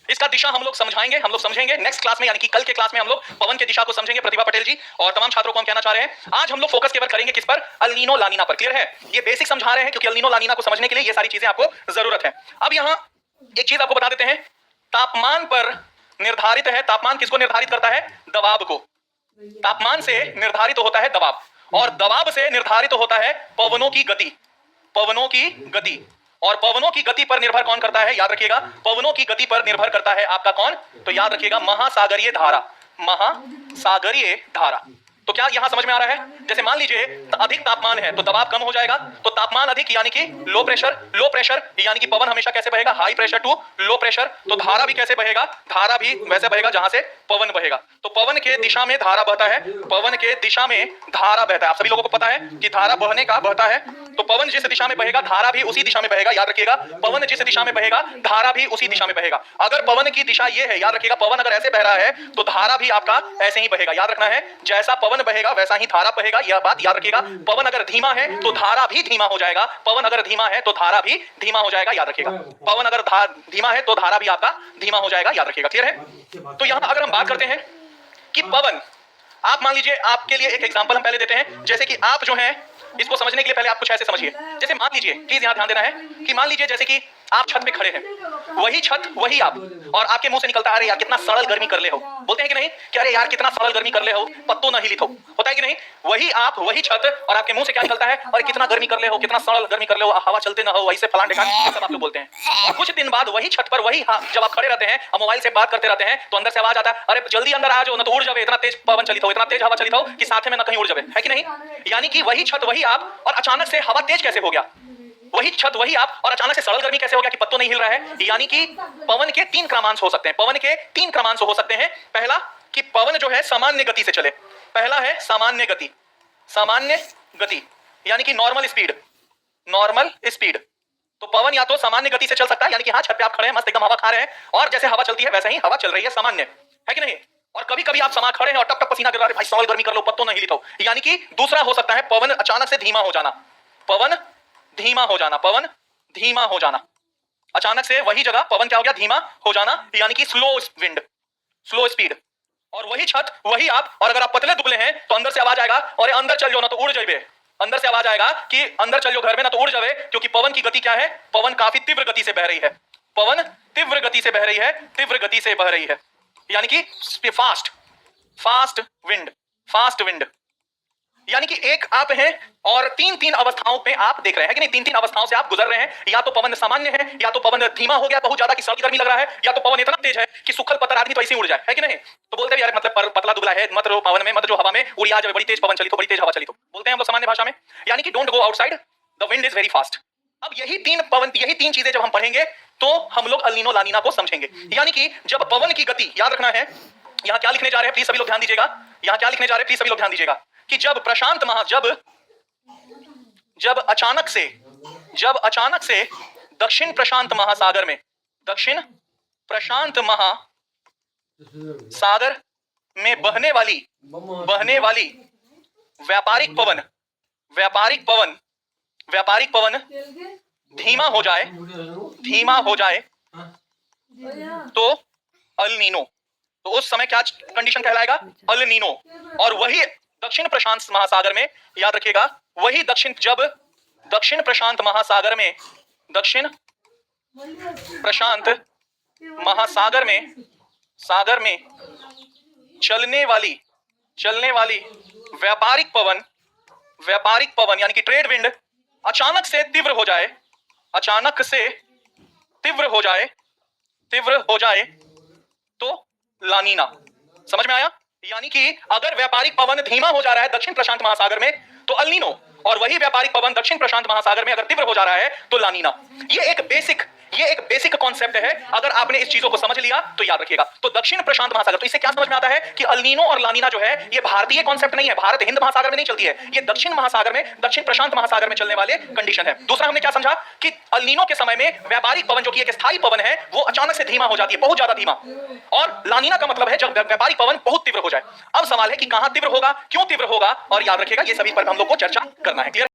इसका दिशा हम लोग समझेंगे नेक्स्ट क्लास में, यानी कि कल के क्लास में हम लोग पवन के दिशा को समझेंगे, प्रतिभा पटेल जी और तमाम छात्रों को हम कहना चाह रहे हैं। आज हम लोग फोकस केवल करेंगे किस पर? अल नीनो ला नीना पर। क्लियर है? ये बेसिक समझा रहे हैं क्योंकि अल नीनो ला नीना को समझने के लिए ये सारी चीजें आपको जरूरत है। अब यहाँ एक चीज आपको बता देते हैं, तापमान पर निर्धारित है। तापमान किसको निर्धारित करता है? दबाव को। तापमान से निर्धारित होता है दबाव, और दबाव से निर्धारित होता है पवनों की गति। पवनों की गति, और पवनों की गति पर निर्भर कौन करता है? याद रखिएगा, पवनों की गति पर निर्भर करता है आपका कौन? तो याद रखिएगा, महासागरीय धारा। महासागरीय धारा। तो क्या यहां समझ में आ रहा है? जैसे मान लीजिए अधिक तापमान है तो दबाव कम हो जाएगा, तो तापमान अधिक यानी कि लो प्रेशर। लो प्रेशर यानी कि पवन हमेशा कैसे बहेगा? High pressure to low pressure. तो धारा भी कैसे बहेगा? धारा भी वैसे बहेगा जहां से पवन बहेगा। तो पवन के दिशा में धारा बहता है, पवन के दिशा में धारा बहता है। आप सभी लोगों को पता है कि धारा बहने का बहता है, तो पवन जिस दिशा में बहेगा धारा भी उसी दिशा में बहेगा। याद रखिएगा, पवन जिस दिशा में बहेगा धारा भी उसी दिशा में बहेगा। अगर पवन की दिशा ये है, याद रखिएगा, पवन अगर ऐसे बह रहा है तो धारा भी आपका ऐसे ही बहेगा। याद रखना है, जैसा पवन बहेगा वैसा ही धारा बहेगा, यह बात याद रखिएगा। पवन अगर धीमा है तो धारा भी धीमा हो जाएगा, पवन अगर धीमा है तो धारा भी धीमा हो जाएगा। याद रखिएगा, पवन अगर धीमा है तो धारा भी आपका धीमा हो जाएगा। याद रखिएगा, क्लियर है? तो यहां अगर हम बात करते हैं कि पवन, आप मान लीजिए, आपके लिए एक एग्जांपल हम पहले देते हैं। जैसे कि आप जो हैं, इसको समझने के लिए पहले आप कुछ ऐसे समझिए। जैसे मान लीजिए, प्लीज यहां ध्यान देना है कि मान लीजिए जैसे कि आप छत पे खड़े हैं, वही छत वही आप, और आपके मुंह से निकलता है, अरे यार कितना सरल गर्मी कर ले हो। बोलते हैं कि नहीं कि अरे यार कितना सरल गर्मी कर ले हो, पत्तों न हिलित हो। होता है कि नहीं? वही आप वही छत, और आपके मुंह से क्या निकलता है? अरे कितना गर्मी कर ले हो, कितना सरल गर्मी कर ले हो, हवा चलते ना हो, वही से फलान ढिकान, सब आप लोग बोलते हैं। और कुछ दिन बाद वही छत पर वही जब आप खड़े रहते हैं और मोबाइल से बात करते रहते हैं, तो अंदर से आवाज आता है, अरे जल्दी अंदर आ जाओ, ना तो उड़ जावे, इतना तेज पवन चलित हो, इतना तेज हवा चलित हो कि साथ में ना कहीं उड़ जावे। है कि नहीं? यानी कि वही छत वही आप, और अचानक से हवा तेज कैसे हो गया? वही छत वही आप, और अचानक से सरल गर्मी कैसे हो गया कि पत्तों नहीं हिल रहा है? यानी कि पवन के तीन क्रमांश हो सकते हैं। पवन के तीन क्रमांश हो सकते हैं। पहला कि पवन जो है सामान्य गति से चले। पहला है सामान्य गति। सामान्य गति यानी कि नॉर्मल स्पीड। Normal speed. तो पवन या तो सामान्य गति से चल सकता है, यानी कि हाँ छत पे आप खड़े हैं, मस्त एकदम हवा खा रहे हैं, और जैसे हवा चलती है वैसे ही हवा चल रही है, सामान्य। है कि नहीं? और कभी कभी आप समा खड़े हैं और टप टप पसीना गिर रहा है, भाई सरल गर्मी कर लो, पत्तों नहीं हिलित हो। यानी कि दूसरा हो सकता है पवन अचानक से धीमा हो जाना। पवन धीमा हो जाना। पवन धीमा हो जाना। अचानक से वही जगह पवन क्या हो गया? धीमा हो जाना, यानी कि स्लो विंड, स्लो स्पीड। और वही छत वही आप, और अगर आप पतले दुबले हैं तो अंदर से आवाज आएगा, और अंदर चल जाओ ना तो उड़ जाइए। अंदर से आवाज आएगा कि अंदर चल जाओ घर में ना तो उड़ जावे, क्योंकि पवन की गति क्या है? पवन काफी तीव्र गति से बह रही है। पवन तीव्र गति से बह रही है, तीव्र गति से बह रही है, यानी कि fast, fast wind, fast wind. यानी कि एक आप हैं और तीन तीन अवस्थाओं में आप देख रहे हैं कि नहीं? तीन तीन अवस्थाओं से आप गुजर रहे हैं। या तो पवन सामान्य है, या तो पवन धीमा हो गया बहुत ज्यादा कि सर्दी गर्मी लग रहा है, या तो पवन इतना तेज है कि सुखल पत्थर आदमी तो ऐसे ही उड़ जाए। है कि नहीं? तो बोलते हैं यार मतलब पतला दुबला है, मत रहो पवन में, मत जो हवा में उड़िया जाए, बड़ी तेज पवन चली तो, बड़ी तेज हवा चली तो, बोलते हैं हम लोग सामान्य भाषा में। यानी कि don't go outside, the wind is very fast. अब यही तीन चीजें जब हम पढ़ेंगे तो हम लोग अल नीनो ला नीना को समझेंगे। यानी कि जब पवन की गति, याद रखना है, यहां क्या लिखने जा रहे हैं प्लीज सभी लोग ध्यान दीजिएगा। यहां क्या लिखने जा रहे हैं प्लीज सभी लोग ध्यान दीजिएगा कि जब प्रशांत महा जब अचानक से दक्षिण प्रशांत महासागर में, दक्षिण प्रशांत महासागर में बहने वाली व्यापारिक पवन धीमा हो जाए तो अल नीनो। तो उस समय क्या कंडीशन कहलाएगा? El Nino. और वही दक्षिण प्रशांत महासागर में, याद रखिएगा, वही जब दक्षिण प्रशांत महासागर में, दक्षिण प्रशांत महासागर में सागर में चलने वाली व्यापारिक पवन यानी कि ट्रेड विंड अचानक से तीव्र हो जाए तो लानीना। समझ में आया? यानी कि अगर व्यापारिक पवन धीमा हो जा रहा है दक्षिण प्रशांत महासागर में तो अल नीनो, और वही व्यापारिक पवन दक्षिण प्रशांत महासागर में अगर तीव्र हो जा रहा है तो लानीना। ये एक बेसिक कॉन्सेप्ट है। अगर आपने इस चीजों को समझ लिया तो याद रखिएगा। तो दक्षिण प्रशांत महासागर, तो इससे क्या समझ में आता है कि अल नीनो और लानीना जो है ये भारतीय कॉन्सेप्ट नहीं है, भारत हिंद महासागर में नहीं चलती है, ये दक्षिण महासागर में, दक्षिण प्रशांत महासागर में चलने वाले कंडीशन है। दूसरा हमने क्या समझा कि अल नीनो के समय में व्यापारिक पवन जो कि एक स्थायी पवन है वो अचानक से धीमा हो जाती है, बहुत ज्यादा धीमा, और लानीना का मतलब है जब व्यापारिक पवन बहुत तीव्र हो जाए। अब सवाल है कि कहां तीव्र होगा, क्यों तीव्र होगा, और याद रखिएगा ये सभी पर हम लोग को चर्चा करना है। क्लियर?